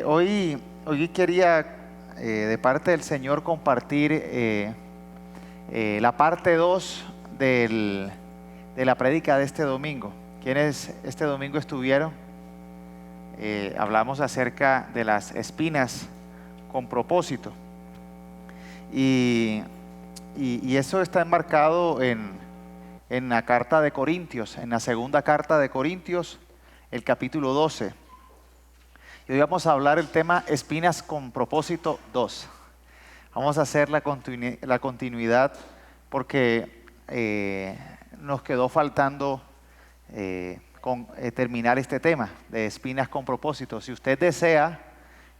Hoy quería, de parte del Señor, compartir la parte 2 de la prédica de este domingo. ¿Quiénes este domingo estuvieron? Hablamos acerca de las espinas con propósito. Y eso está enmarcado en la carta de Corintios, en la segunda carta de Corintios, el capítulo 12. Y hoy vamos a hablar el tema espinas con propósito 2. Vamos a hacer la continuidad porque nos quedó faltando terminar este tema de espinas con propósito. Si usted desea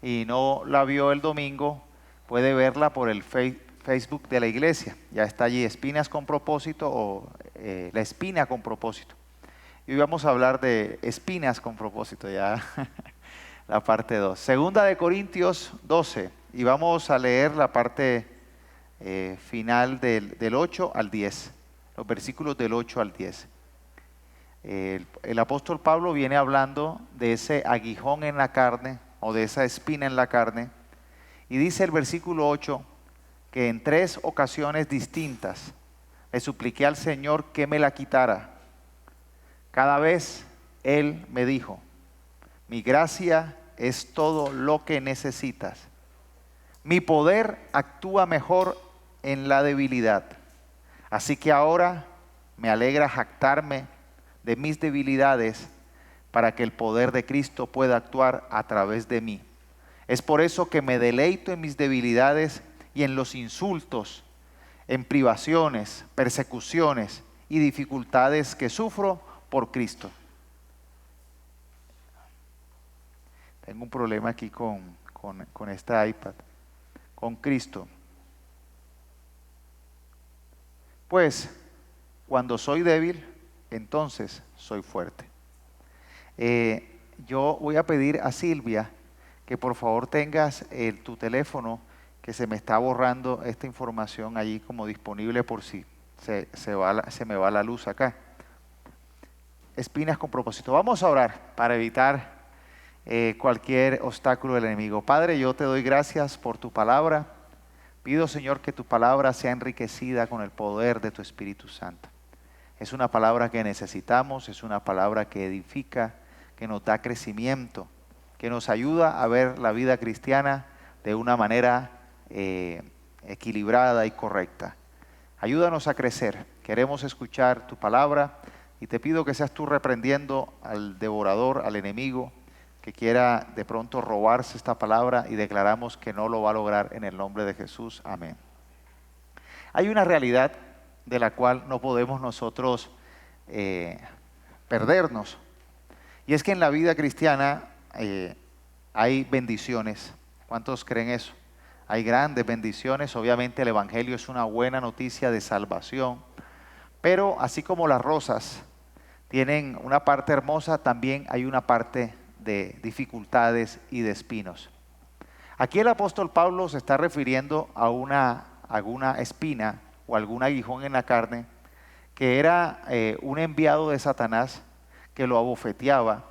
y no la vio el domingo, puede verla por el Facebook de la iglesia. Ya está allí, espinas con propósito o la espina con propósito. Y hoy vamos a hablar de espinas con propósito, ya la parte 2. Segunda de Corintios 12, y vamos a leer la parte final del 8 al 10, los versículos del 8 al 10. El apóstol Pablo viene hablando de ese aguijón en la carne o de esa espina en la carne, y dice el versículo 8 que en 3 ocasiones distintas le supliqué al Señor que me la quitara. Cada vez Él me dijo: mi gracia es todo lo que necesitas. Mi poder actúa mejor en la debilidad. Así que ahora me alegra jactarme de mis debilidades para que el poder de Cristo pueda actuar a través de mí. Es por eso que me deleito en mis debilidades y en los insultos, en privaciones, persecuciones y dificultades que sufro por Cristo. Tengo un problema aquí con esta iPad. Con Cristo. Pues, cuando soy débil, entonces soy fuerte. Yo voy a pedir a Silvia que por favor tengas tu teléfono, que se me está borrando esta información allí como disponible por si se me va la luz acá. Espinas con propósito. Vamos a orar para evitar cualquier obstáculo del enemigo. Padre, yo te doy gracias por tu palabra. Pido, Señor, que tu palabra sea enriquecida con el poder de tu Espíritu Santo. Es una palabra que necesitamos, es una palabra que edifica, que nos da crecimiento, que nos ayuda a ver la vida cristiana de una manera equilibrada y correcta. Ayúdanos a crecer. Queremos escuchar tu palabra y te pido que seas tú reprendiendo al devorador, al enemigo, que quiera de pronto robarse esta palabra, y declaramos que no lo va a lograr en el nombre de Jesús. Amén. Hay una realidad de la cual no podemos nosotros perdernos, y es que en la vida cristiana hay bendiciones. ¿Cuántos creen eso? Hay grandes bendiciones. Obviamente el Evangelio es una buena noticia de salvación, pero así como las rosas tienen una parte hermosa, también hay una parte de dificultades y de espinos. Aquí el apóstol Pablo se está refiriendo a alguna espina o algún aguijón en la carne, que era un enviado de Satanás que lo abofeteaba,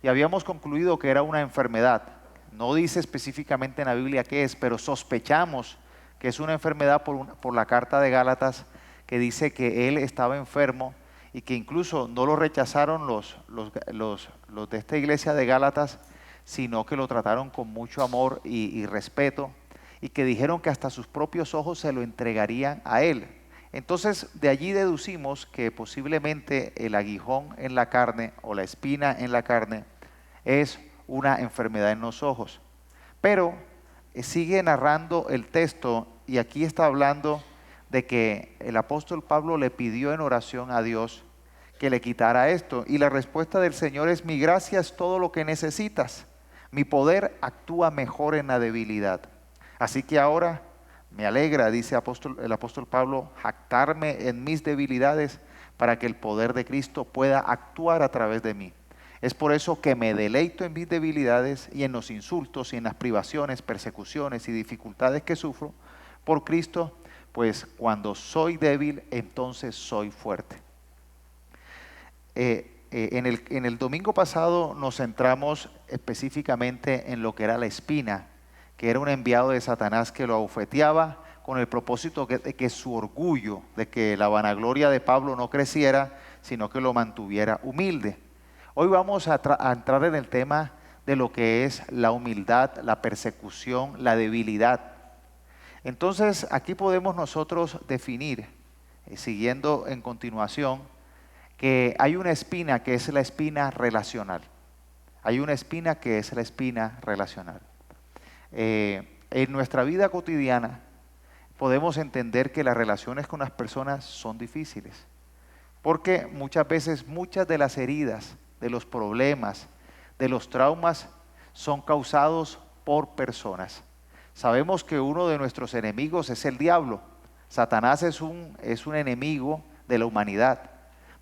y habíamos concluido que era una enfermedad. No dice específicamente en la Biblia qué es, pero sospechamos que es una enfermedad por la carta de Gálatas, que dice que él estaba enfermo y que incluso no lo rechazaron los de esta iglesia de Gálatas, sino que lo trataron con mucho amor y respeto, y que dijeron que hasta sus propios ojos se lo entregarían a él. Entonces de allí deducimos que posiblemente el aguijón en la carne o la espina en la carne es una enfermedad en los ojos. Pero sigue narrando el texto, y aquí está hablando de que el apóstol Pablo le pidió en oración a Dios que le quitara esto, y la respuesta del Señor es: mi gracia es todo lo que necesitas, mi poder actúa mejor en la debilidad. Así que ahora me alegra, dice el apóstol Pablo, jactarme en mis debilidades para que el poder de Cristo pueda actuar a través de mí. Es por eso que me deleito en mis debilidades y en los insultos y en las privaciones, persecuciones y dificultades que sufro por Cristo, pues cuando soy débil, entonces soy fuerte. en el domingo pasado nos centramos específicamente en lo que era la espina, que era un enviado de Satanás que lo abofeteaba con el propósito de que su orgullo, de que la vanagloria de Pablo no creciera, sino que lo mantuviera humilde. Hoy vamos a entrar en el tema de lo que es la humildad, la persecución, la debilidad. Entonces, aquí podemos nosotros definir, siguiendo en continuación, que hay una espina que es la espina relacional. Hay una espina que es la espina relacional. En nuestra vida cotidiana podemos entender que las relaciones con las personas son difíciles, porque muchas veces muchas de las heridas, de los problemas, de los traumas son causados por personas. Sabemos que uno de nuestros enemigos es el diablo. Satanás es un enemigo de la humanidad.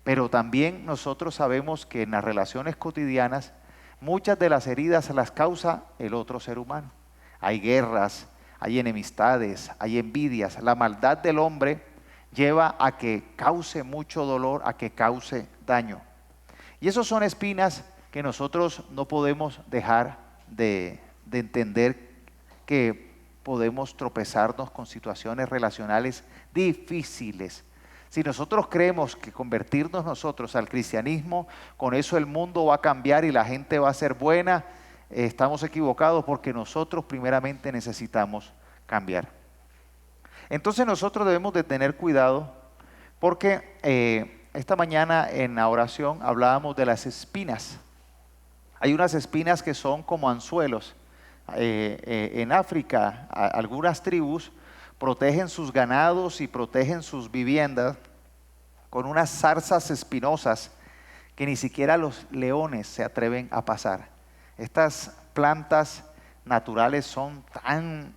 Pero también nosotros sabemos que en las relaciones cotidianas muchas de las heridas las causa el otro ser humano. Hay guerras, hay enemistades, hay envidias. La maldad del hombre lleva a que cause mucho dolor, a que cause daño. Y esas son espinas que nosotros no podemos dejar de entender, que podemos tropezarnos con situaciones relacionales difíciles. Si nosotros creemos que convertirnos nosotros al cristianismo, con eso el mundo va a cambiar y la gente va a ser buena, estamos equivocados, porque nosotros primeramente necesitamos cambiar. Entonces nosotros debemos de tener cuidado, porque esta mañana en la oración hablábamos de las espinas. Hay unas espinas que son como anzuelos. En África, algunas tribus protegen sus ganados y protegen sus viviendas con unas zarzas espinosas que ni siquiera los leones se atreven a pasar. Estas plantas naturales son tan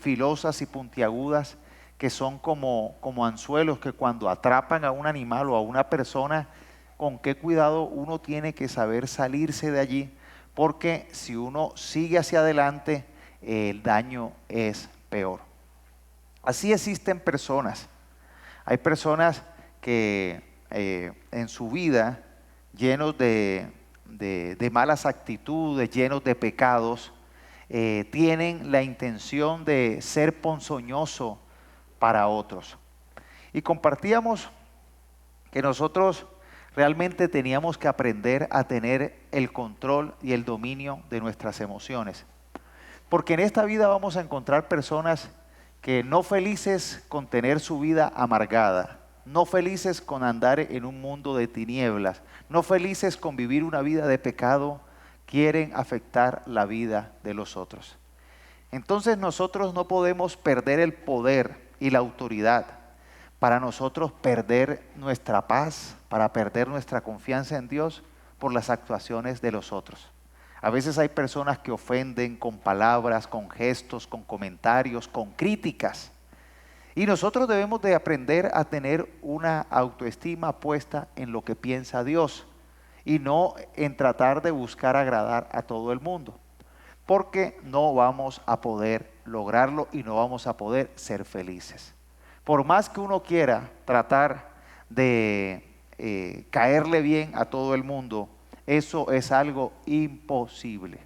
filosas y puntiagudas que son como anzuelos que cuando atrapan a un animal o a una persona, con qué cuidado uno tiene que saber salirse de allí, porque si uno sigue hacia adelante, el daño es peor. Así existen personas. Hay personas que en su vida, llenos de malas actitudes, llenos de pecados, tienen la intención de ser ponzoñoso para otros. Y compartíamos que nosotros realmente teníamos que aprender a tener el control y el dominio de nuestras emociones. Porque en esta vida vamos a encontrar personas que no felices con tener su vida amargada, no felices con andar en un mundo de tinieblas, no felices con vivir una vida de pecado, quieren afectar la vida de los otros. Entonces nosotros no podemos perder el poder y la autoridad para nosotros perder nuestra paz, para perder nuestra confianza en Dios por las actuaciones de los otros. A veces hay personas que ofenden con palabras, con gestos, con comentarios, con críticas. Y nosotros debemos de aprender a tener una autoestima puesta en lo que piensa Dios y no en tratar de buscar agradar a todo el mundo, porque no vamos a poder lograrlo y no vamos a poder ser felices. Por más que uno quiera tratar de caerle bien a todo el mundo, eso es algo imposible.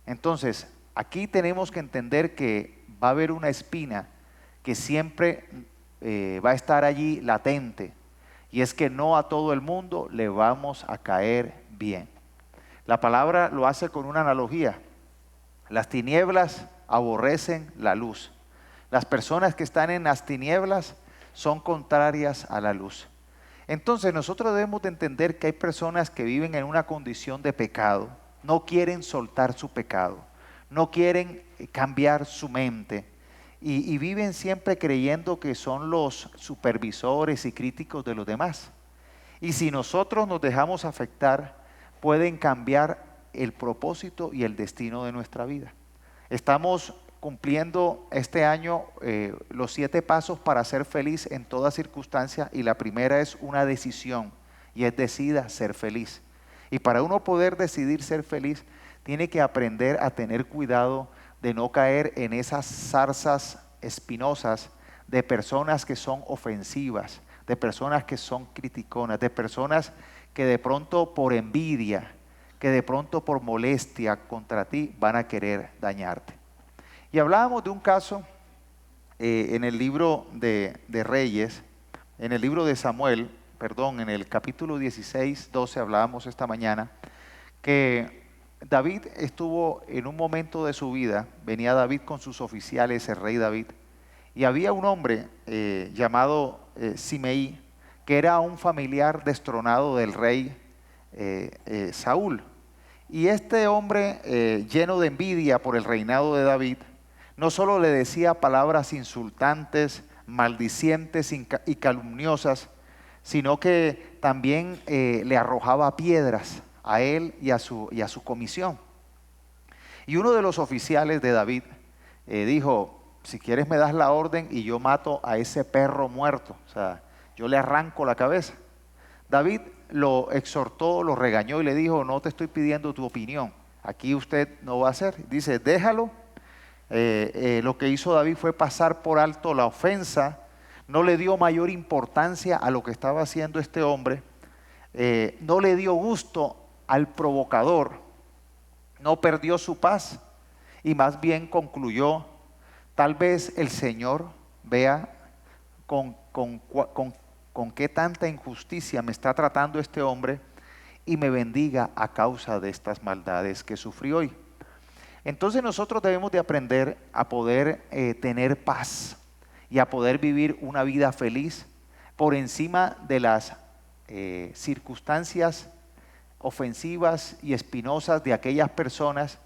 Entonces, aquí tenemos que entender que va a haber una espina que siempre va a estar allí latente, y es que no a todo el mundo le vamos a caer bien. La palabra lo hace con una analogía. Las tinieblas aborrecen la luz. Las personas que están en las tinieblas son contrarias a la luz. Entonces nosotros debemos de entender que hay personas que viven en una condición de pecado, no quieren soltar su pecado, no quieren cambiar su mente y viven siempre creyendo que son los supervisores y críticos de los demás. Y si nosotros nos dejamos afectar, pueden cambiar el propósito y el destino de nuestra vida. Estamos cumpliendo este año los 7 pasos para ser feliz en toda circunstancia, y la primera es una decisión, y es: decida ser feliz. Y para uno poder decidir ser feliz, tiene que aprender a tener cuidado de no caer en esas zarzas espinosas de personas que son ofensivas, de personas que son criticonas, de personas que de pronto por envidia, que de pronto por molestia contra ti van a querer dañarte. Y hablábamos de un caso en el libro de Reyes, en el libro de Samuel, perdón, en el capítulo 16, 12 hablábamos esta mañana, que David estuvo en un momento de su vida, venía David con sus oficiales, el rey David, y había un hombre llamado Simeí, que era un familiar destronado del rey Saúl. Y este hombre, lleno de envidia por el reinado de David, no solo le decía palabras insultantes, maldicientes y calumniosas, sino que también le arrojaba piedras a él y a su comisión. Y uno de los oficiales de David dijo: si quieres me das la orden y yo mato a ese perro muerto, o sea, yo le arranco la cabeza. David lo exhortó, lo regañó y le dijo: no te estoy pidiendo tu opinión, aquí usted no va a hacer. Dice: déjalo. Lo que hizo David fue pasar por alto la ofensa, no le dio mayor importancia a lo que estaba haciendo este hombre, no le dio gusto al provocador, no perdió su paz y más bien concluyó: tal vez el Señor vea con qué tanta injusticia me está tratando este hombre y me bendiga a causa de estas maldades que sufrí hoy. Entonces nosotros debemos de aprender a poder tener paz y a poder vivir una vida feliz por encima de las circunstancias ofensivas y espinosas de aquellas personas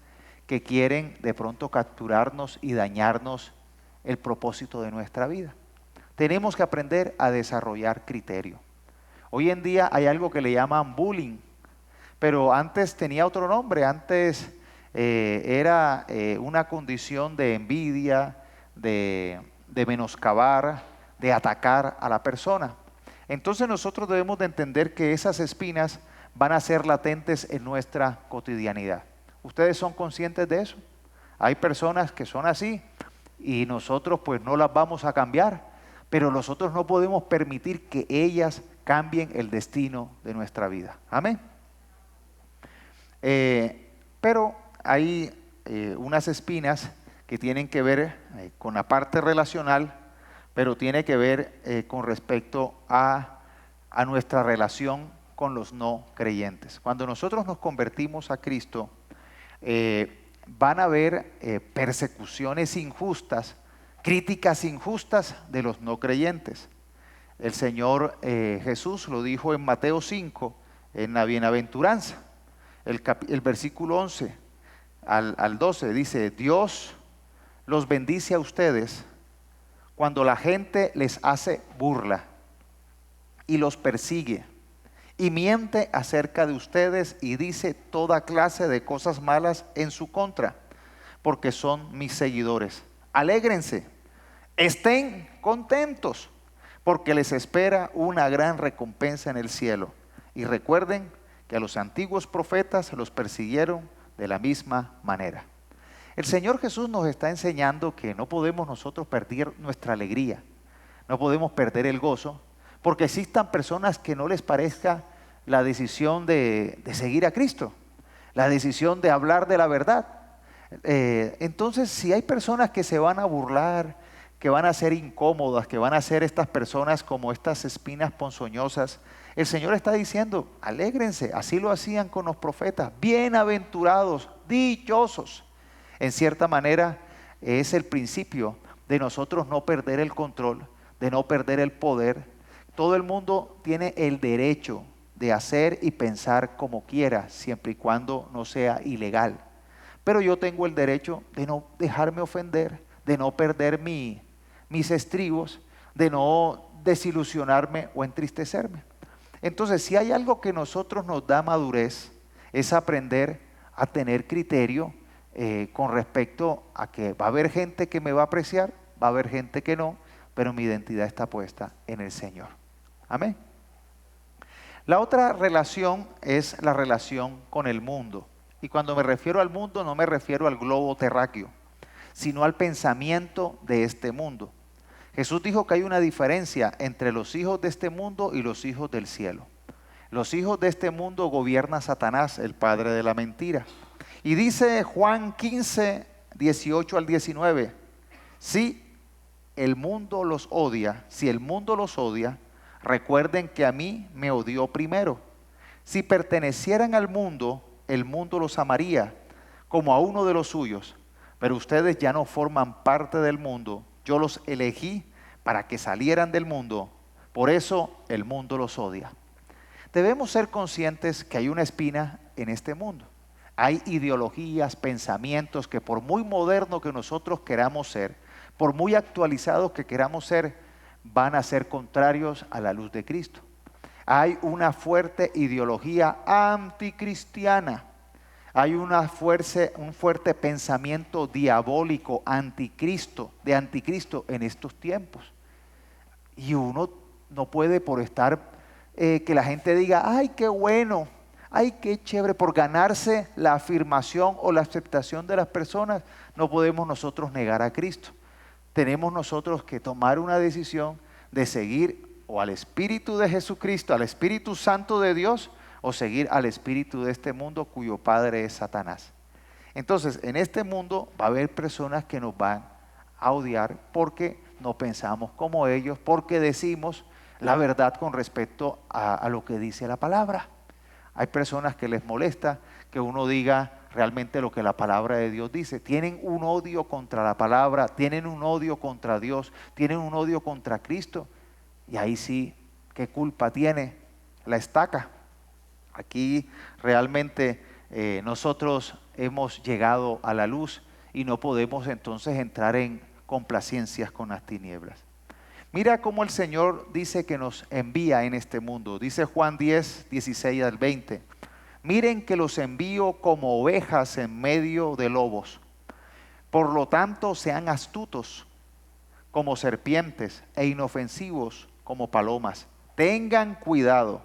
que quieren de pronto capturarnos y dañarnos el propósito de nuestra vida. Tenemos que aprender a desarrollar criterio. Hoy en día hay algo que le llaman bullying, pero antes tenía otro nombre. Antes era una condición de envidia, de menoscabar, de atacar a la persona. Entonces nosotros debemos de entender que esas espinas van a ser latentes en nuestra cotidianidad. ¿Ustedes son conscientes de eso? Hay personas que son así y nosotros pues no las vamos a cambiar, pero nosotros no podemos permitir que ellas cambien el destino de nuestra vida. Amén. Pero hay unas espinas que tienen que ver con la parte relacional, pero tiene que ver con respecto a nuestra relación con los no creyentes. Cuando nosotros nos convertimos a Cristo, van a haber persecuciones injustas, críticas injustas de los no creyentes. El Señor Jesús lo dijo en Mateo 5, en la bienaventuranza, el versículo 11 al 12, dice: Dios los bendice a ustedes cuando la gente les hace burla y los persigue y miente acerca de ustedes y dice toda clase de cosas malas en su contra, porque son mis seguidores. Alégrense, estén contentos, porque les espera una gran recompensa en el cielo. Y recuerden que a los antiguos profetas los persiguieron de la misma manera. El Señor Jesús nos está enseñando que no podemos nosotros perder nuestra alegría, no podemos perder el gozo, porque existan personas que no les parezca la decisión de seguir a Cristo, la decisión de hablar de la verdad. Entonces, si hay personas que se van a burlar, que van a ser incómodas, que van a ser estas personas como estas espinas ponzoñosas, el Señor está diciendo: alégrense, así lo hacían con los profetas, bienaventurados, dichosos. En cierta manera es el principio de nosotros no perder el control, de no perder el poder. Todo el mundo tiene el derecho de hacer y pensar como quiera, siempre y cuando no sea ilegal. Pero yo tengo el derecho de no dejarme ofender, de no perder mis estribos, de no desilusionarme o entristecerme. Entonces, si hay algo que nosotros nos da madurez, es aprender a tener criterio con respecto a que va a haber gente que me va a apreciar, va a haber gente que no, pero mi identidad está puesta en el Señor. Amén. La otra relación es la relación con el mundo. Y cuando me refiero al mundo, no me refiero al globo terráqueo, sino al pensamiento de este mundo. Jesús dijo que hay una diferencia entre los hijos de este mundo y los hijos del cielo. Los hijos de este mundo gobierna Satanás, el padre de la mentira. Y dice Juan 15, 18 al 19, si el mundo los odia, recuerden que a mí me odió primero. Si pertenecieran al mundo, el mundo los amaría como a uno de los suyos. Pero ustedes ya no forman parte del mundo. Yo los elegí para que salieran del mundo. Por eso el mundo los odia. Debemos ser conscientes que hay una espina en este mundo. Hay ideologías, pensamientos que por muy moderno que nosotros queramos ser, por muy actualizados que queramos ser, van a ser contrarios a la luz de Cristo. Hay una fuerte ideología anticristiana. Hay un fuerte pensamiento diabólico de anticristo en estos tiempos. Y uno no puede por estar, que la gente diga, ay, qué bueno, ay, qué chévere, por ganarse la afirmación o la aceptación de las personas, no podemos nosotros negar a Cristo. Tenemos nosotros que tomar una decisión de seguir o al Espíritu de Jesucristo, al Espíritu Santo de Dios, o seguir al espíritu de este mundo cuyo padre es Satanás. Entonces, en este mundo va a haber personas que nos van a odiar porque no pensamos como ellos, porque decimos la verdad con respecto a lo que dice la palabra. Hay personas que les molesta que uno diga realmente lo que la palabra de Dios dice. Tienen un odio contra la palabra, tienen un odio contra Dios, tienen un odio contra Cristo. Y ahí sí, ¿qué culpa tiene la estaca? Aquí realmente nosotros hemos llegado a la luz y no podemos entonces entrar en complacencias con las tinieblas. Mira cómo el Señor dice que nos envía en este mundo. Dice Juan 10, 16 al 20. Miren que los envío como ovejas en medio de lobos. Por lo tanto, sean astutos como serpientes e inofensivos como palomas. Tengan cuidado,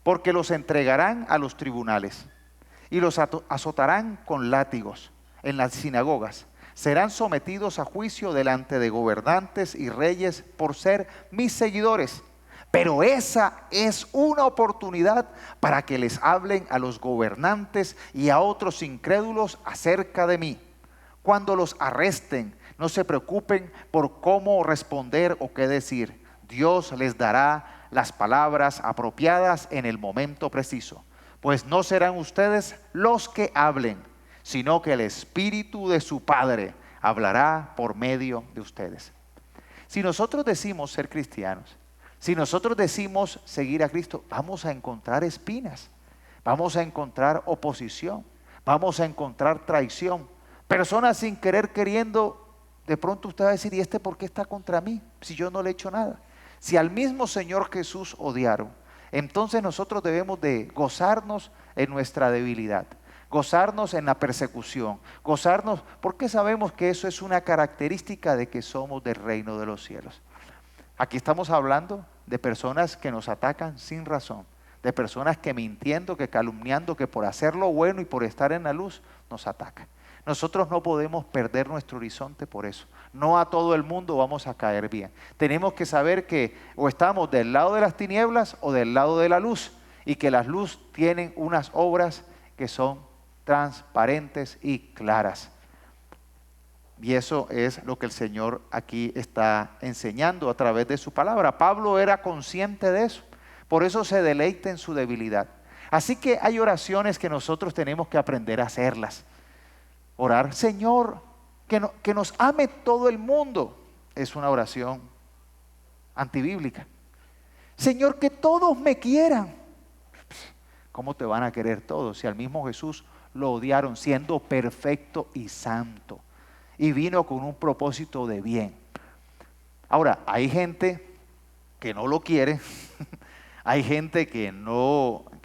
porque los entregarán a los tribunales y los azotarán con látigos en las sinagogas. Serán sometidos a juicio delante de gobernantes y reyes por ser mis seguidores. Pero esa es una oportunidad para que les hablen a los gobernantes y a otros incrédulos acerca de mí. Cuando los arresten, no se preocupen por cómo responder o qué decir. Dios les dará las palabras apropiadas en el momento preciso. Pues no serán ustedes los que hablen, sino que el Espíritu de su Padre hablará por medio de ustedes. Si nosotros decimos ser cristianos, si nosotros decimos seguir a Cristo, vamos a encontrar espinas, vamos a encontrar oposición, vamos a encontrar traición. Personas sin querer queriendo, de pronto usted va a decir, ¿y este por qué está contra mí? Si yo no le he hecho nada. Si al mismo Señor Jesús odiaron, entonces nosotros debemos de gozarnos en nuestra debilidad, gozarnos en la persecución, gozarnos, porque sabemos que eso es una característica de que somos del reino de los cielos. Aquí estamos hablando de personas que nos atacan sin razón, de personas que mintiendo, que calumniando, que por hacer lo bueno y por estar en la luz nos atacan. Nosotros no podemos perder nuestro horizonte por eso. No a todo el mundo vamos a caer bien. Tenemos que saber que o estamos del lado de las tinieblas o del lado de la luz, y que las luz tienen unas obras que son transparentes y claras. Y eso es lo que el Señor aquí está enseñando a través de su palabra. Pablo era consciente de eso, por eso se deleita en su debilidad. Así que hay oraciones que nosotros tenemos que aprender a hacerlas. Orar, Señor, que nos ame todo el mundo, es una oración antibíblica. Señor, que todos me quieran. ¿Cómo te van a querer todos si al mismo Jesús lo odiaron siendo perfecto y santo? Y vino con un propósito de bien. Ahora, hay gente que no lo quiere, hay gente que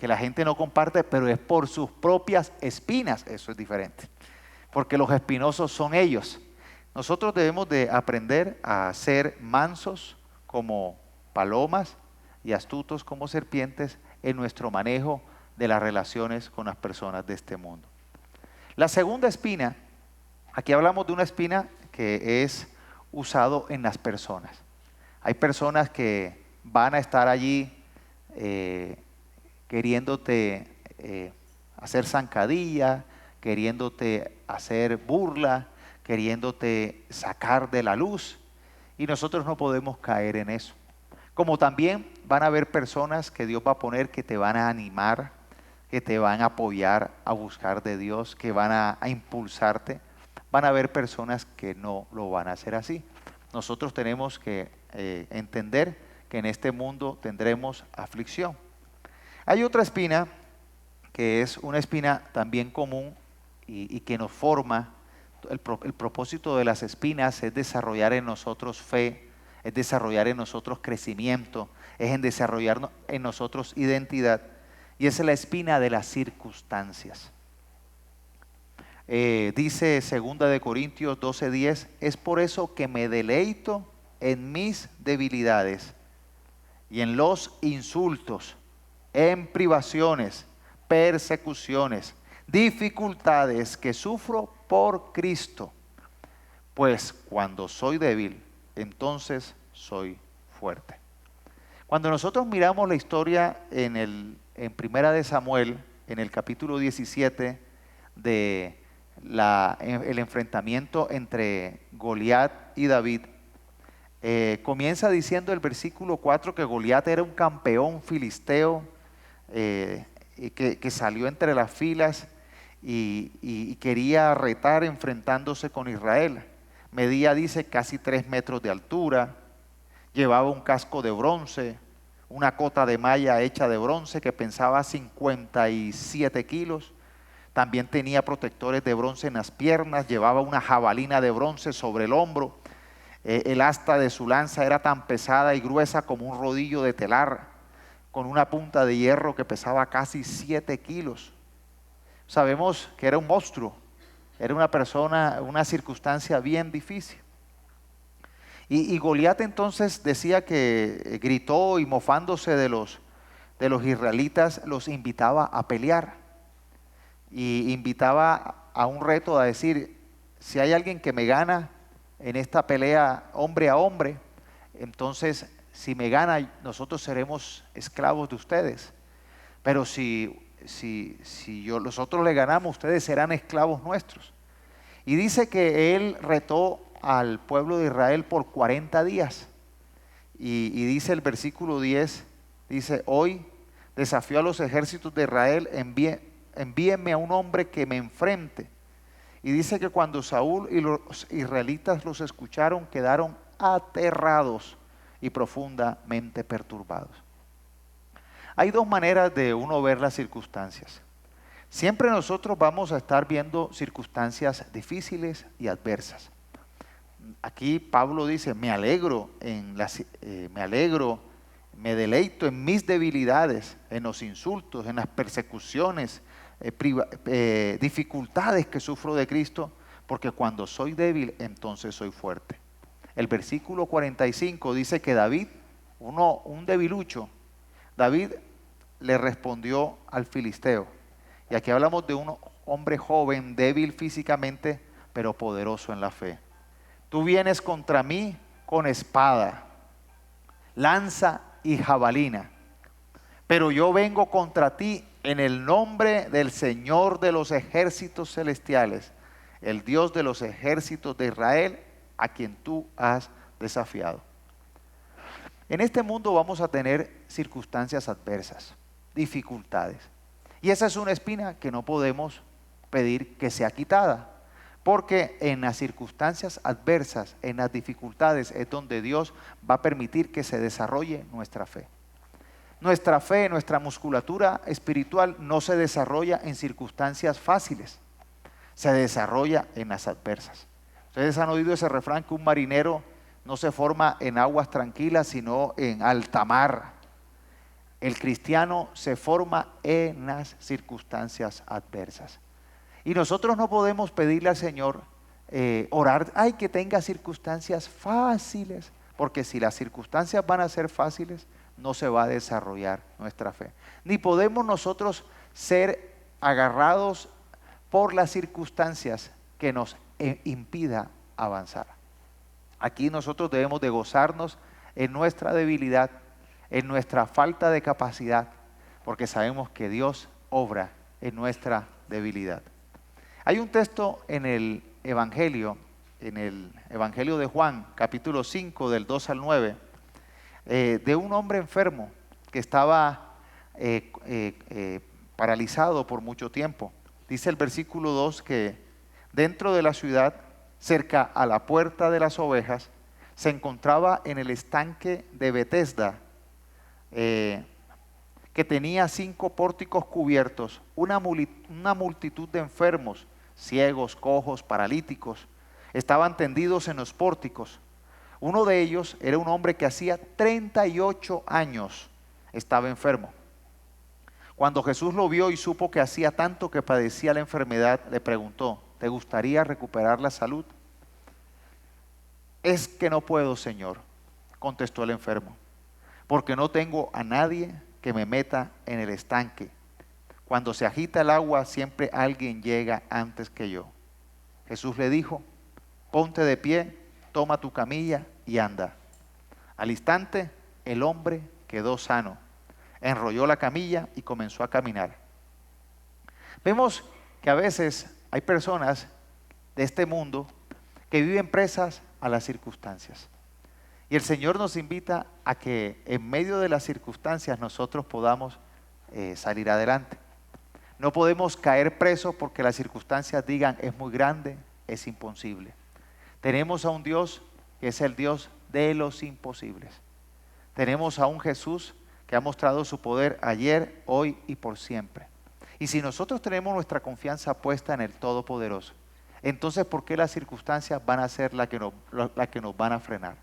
la gente no comparte, pero es por sus propias espinas, eso es diferente. Porque los espinosos son ellos. Nosotros debemos de aprender a ser mansos como palomas y astutos como serpientes en nuestro manejo de las relaciones con las personas de este mundo. La segunda espina, aquí hablamos de una espina que es usado en las personas. Hay personas que van a estar allí queriéndote hacer zancadilla, queriéndote hacer burla, queriéndote sacar de la luz. Y nosotros no podemos caer en eso. Como también van a haber personas que Dios va a poner que te van a animar, que te van a apoyar a buscar de Dios, que van a impulsarte. Van a haber personas que no lo van a hacer así. Nosotros tenemos que entender que en este mundo tendremos aflicción. Hay otra espina que es una espina también común y que nos forma. El propósito de las espinas es desarrollar en nosotros fe, es desarrollar en nosotros crecimiento, es en desarrollar en nosotros identidad, y esa es la espina de las circunstancias. Dice 2 de Corintios 12:10, es por eso que me deleito en mis debilidades y en los insultos, en privaciones, persecuciones, dificultades que sufro por Cristo, pues cuando soy débil, entonces soy fuerte. Cuando nosotros miramos la historia en Primera de Samuel, en el capítulo 17, de el enfrentamiento entre Goliat y David, comienza diciendo el versículo 4 que Goliat era un campeón filisteo que salió entre las filas y quería retar enfrentándose con Israel. Medía, dice, casi 3 metros de altura, llevaba un casco de bronce, una cota de malla hecha de bronce que pesaba 57 kilos. También tenía protectores de bronce en las piernas, llevaba una jabalina de bronce sobre el hombro. El asta de su lanza era tan pesada y gruesa como un rodillo de telar, con una punta de hierro que pesaba casi 7 kilos. Sabemos que era un monstruo, era una persona, una circunstancia bien difícil. Y Goliat entonces decía que gritó y mofándose de los israelitas, los invitaba a pelear. Y invitaba a un reto a decir, si hay alguien que me gana en esta pelea hombre a hombre, entonces si me gana, nosotros seremos esclavos de ustedes. Pero si nosotros le ganamos, ustedes serán esclavos nuestros. Y dice que él retó al pueblo de Israel por 40 días. Y dice el versículo 10, dice, hoy desafío a los ejércitos de Israel, envíenme a un hombre que me enfrente. Y dice que cuando Saúl y los israelitas los escucharon, quedaron aterrados y profundamente perturbados. Hay dos maneras de uno ver las circunstancias. Siempre nosotros vamos a estar viendo circunstancias difíciles y adversas. Aquí Pablo dice, me deleito en mis debilidades, en los insultos, en las persecuciones, dificultades que sufro de Cristo, porque cuando soy débil, entonces soy fuerte. El versículo 45 dice que David, un debilucho, David le respondió al filisteo. Y aquí hablamos de un hombre joven, débil físicamente, pero poderoso en la fe. Tú vienes contra mí con espada, lanza y jabalina, pero yo vengo contra ti en el nombre del Señor de los ejércitos celestiales, el Dios de los ejércitos de Israel, a quien tú has desafiado. En este mundo vamos a tener circunstancias adversas, dificultades. Y esa es una espina que no podemos pedir que sea quitada. Porque en las circunstancias adversas, en las dificultades, es donde Dios va a permitir que se desarrolle nuestra fe. Nuestra fe, nuestra musculatura espiritual no se desarrolla en circunstancias fáciles, se desarrolla en las adversas. Ustedes han oído ese refrán que un marinero no se forma en aguas tranquilas, sino en alta mar. El cristiano se forma en las circunstancias adversas. Y nosotros no podemos pedirle al Señor, orar, que tenga circunstancias fáciles, porque si las circunstancias van a ser fáciles, no se va a desarrollar nuestra fe. Ni podemos nosotros ser agarrados por las circunstancias que nos impida avanzar. Aquí nosotros debemos de gozarnos en nuestra debilidad, en nuestra falta de capacidad, porque sabemos que Dios obra en nuestra debilidad. Hay un texto en el Evangelio de Juan, capítulo 5, del 2 al 9, de un hombre enfermo que estaba paralizado por mucho tiempo. Dice el versículo 2 que dentro de la ciudad, cerca a la puerta de las ovejas, se encontraba en el estanque de Betesda, que tenía 5 pórticos cubiertos, una multitud de enfermos, ciegos, cojos, paralíticos, estaban tendidos en los pórticos. Uno de ellos era un hombre que hacía 38 años estaba enfermo. Cuando Jesús lo vio y supo que hacía tanto que padecía la enfermedad, le preguntó: ¿te gustaría recuperar la salud? Es que no puedo, Señor, contestó el enfermo, porque no tengo a nadie que me meta en el estanque. Cuando se agita el agua, siempre alguien llega antes que yo. Jesús le dijo: ponte de pie, toma tu camilla y anda. Al instante, el hombre quedó sano, enrolló la camilla y comenzó a caminar. Vemos que a veces hay personas de este mundo que viven presas a las circunstancias. Y el Señor nos invita a que en medio de las circunstancias nosotros podamos salir adelante. No podemos caer presos porque las circunstancias digan es muy grande, es imposible. Tenemos a un Dios que es el Dios de los imposibles. Tenemos a un Jesús que ha mostrado su poder ayer, hoy y por siempre. Y si nosotros tenemos nuestra confianza puesta en el Todopoderoso, entonces ¿por qué las circunstancias van a ser la que nos van a frenar?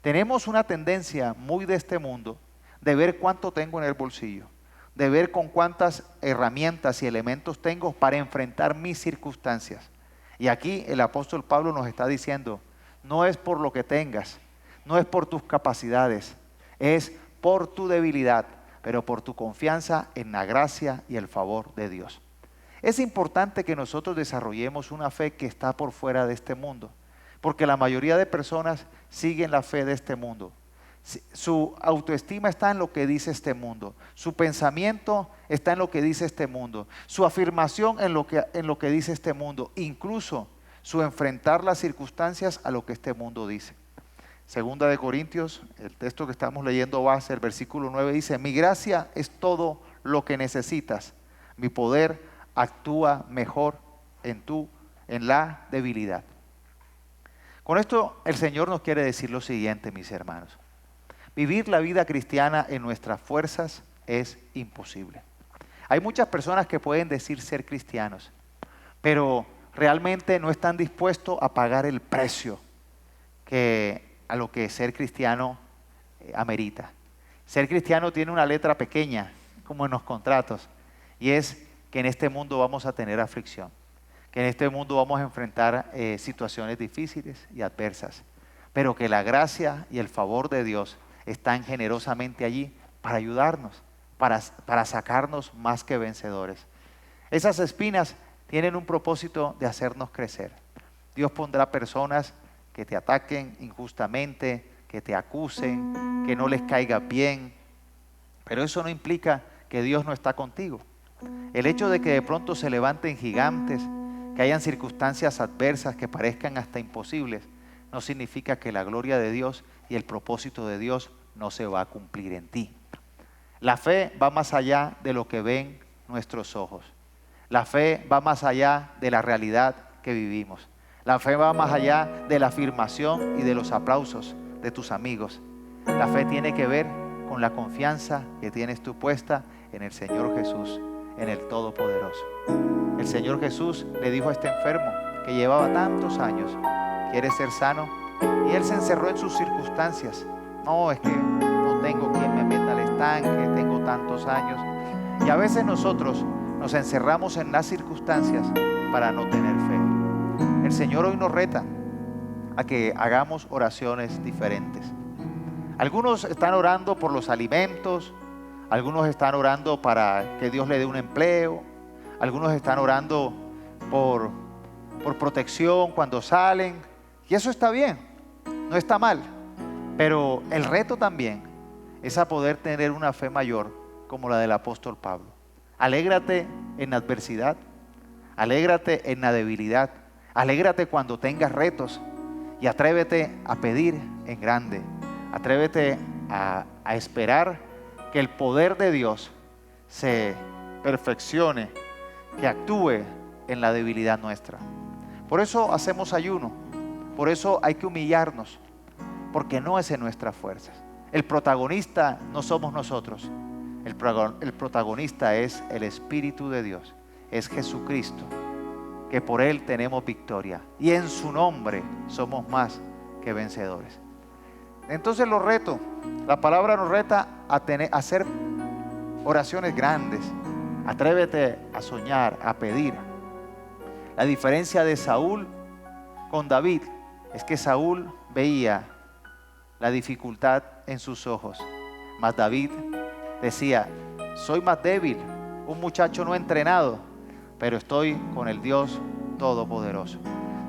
Tenemos una tendencia muy de este mundo de ver cuánto tengo en el bolsillo, de ver con cuántas herramientas y elementos tengo para enfrentar mis circunstancias. Y aquí el apóstol Pablo nos está diciendo, no es por lo que tengas, no es por tus capacidades, es por tu debilidad, pero por tu confianza en la gracia y el favor de Dios. Es importante que nosotros desarrollemos una fe que está por fuera de este mundo, porque la mayoría de personas siguen la fe de este mundo. Su autoestima está en lo que dice este mundo, su pensamiento está en lo que dice este mundo, su afirmación en lo que dice este mundo, incluso su enfrentar las circunstancias a lo que este mundo dice. Segunda de Corintios, el texto que estamos leyendo base, el versículo 9 dice: mi gracia es todo lo que necesitas, mi poder actúa mejor en la debilidad. Con esto el Señor nos quiere decir lo siguiente, mis hermanos: vivir la vida cristiana en nuestras fuerzas es imposible. Hay muchas personas que pueden decir ser cristianos, pero realmente no están dispuestos a pagar el precio a lo que ser cristiano amerita. Ser cristiano tiene una letra pequeña, como en los contratos, y es que en este mundo vamos a tener aflicción, que en este mundo vamos a enfrentar situaciones difíciles y adversas, pero que la gracia y el favor de Dios están generosamente allí para ayudarnos, para sacarnos más que vencedores. Esas espinas tienen un propósito de hacernos crecer. Dios pondrá personas que te ataquen injustamente, que te acusen, que no les caiga bien, pero eso no implica que Dios no está contigo. El hecho de que de pronto se levanten gigantes, que hayan circunstancias adversas que parezcan hasta imposibles, no significa que la gloria de Dios y el propósito de Dios no se va a cumplir en ti. La fe va más allá de lo que ven nuestros ojos. La fe va más allá de la realidad que vivimos. La fe va más allá de la afirmación y de los aplausos de tus amigos. La fe tiene que ver con la confianza que tienes tú puesta en el Señor Jesús, en el Todopoderoso. El Señor Jesús le dijo a este enfermo que llevaba tantos años: ¿quieres ser sano? Y él se encerró en sus circunstancias. No, es que no tengo quien me meta al estanque, tengo tantos años. Y a veces nosotros nos encerramos en las circunstancias para no tener fe. El Señor hoy nos reta a que hagamos oraciones diferentes. Algunos están orando por los alimentos, algunos están orando para que Dios le dé un empleo, algunos están orando por protección cuando salen, y eso está bien, no está mal, pero el reto también es a poder tener una fe mayor como la del apóstol Pablo. Alégrate en la adversidad, alégrate en la debilidad, alégrate cuando tengas retos y atrévete a pedir en grande, atrévete a esperar que el poder de Dios se perfeccione, que actúe en la debilidad nuestra. Por eso hacemos ayuno, por eso hay que humillarnos, porque no es en nuestras fuerzas. El protagonista no somos nosotros, el protagonista es el Espíritu de Dios, es Jesucristo, que por Él tenemos victoria y en su nombre somos más que vencedores. Entonces los reto, la palabra nos reta a hacer oraciones grandes. Atrévete a soñar, a pedir. La diferencia de Saúl con David es que Saúl veía la dificultad en sus ojos, mas David decía: soy más débil, un muchacho no entrenado, pero estoy con el Dios Todopoderoso.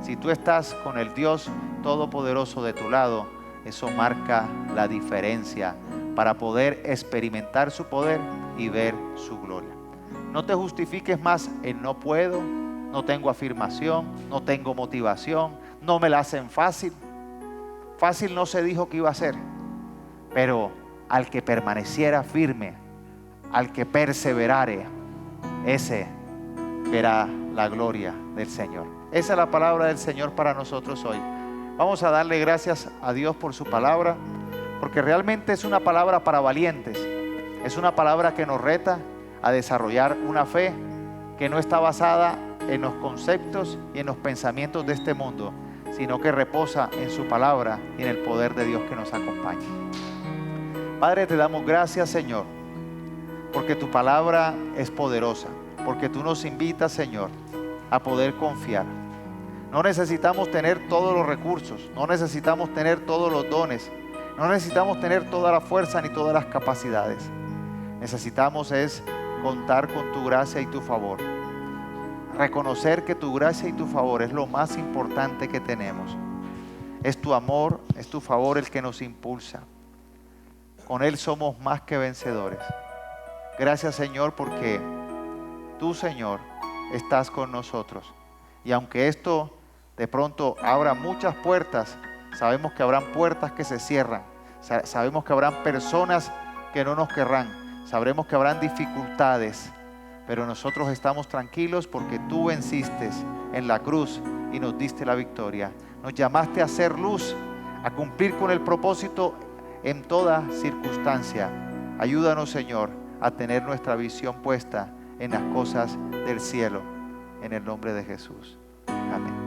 Si tú estás con el Dios Todopoderoso de tu lado, eso marca la diferencia para poder experimentar su poder y ver su gloria. No te justifiques más en no puedo, no tengo afirmación, no tengo motivación, no me la hacen fácil. Fácil no se dijo que iba a ser, pero al que permaneciera firme, al que perseverare, ese verá la gloria del Señor. Esa es la palabra del Señor para nosotros hoy. Vamos a darle gracias a Dios por su palabra, porque realmente es una palabra para valientes. Es una palabra que nos reta a desarrollar una fe que no está basada en los conceptos y en los pensamientos de este mundo, sino que reposa en su palabra y en el poder de Dios que nos acompaña. Padre, te damos gracias, Señor, porque tu palabra es poderosa, porque tú nos invitas, Señor, a poder confiar. No necesitamos tener todos los recursos, no necesitamos tener todos los dones, no necesitamos tener toda la fuerza ni todas las capacidades. Necesitamos es contar con tu gracia y tu favor. Reconocer que tu gracia y tu favor es lo más importante que tenemos. Es tu amor, es tu favor el que nos impulsa. Con Él somos más que vencedores. Gracias, Señor, porque tú, Señor, estás con nosotros. Y aunque esto de pronto abra muchas puertas, sabemos que habrán puertas que se cierran. Sabemos que habrán personas que no nos querrán. Sabremos que habrán dificultades. Pero nosotros estamos tranquilos porque tú venciste en la cruz y nos diste la victoria. Nos llamaste a hacer luz, a cumplir con el propósito en toda circunstancia. Ayúdanos, Señor, a tener nuestra visión puesta en las cosas del cielo. En el nombre de Jesús. Amén.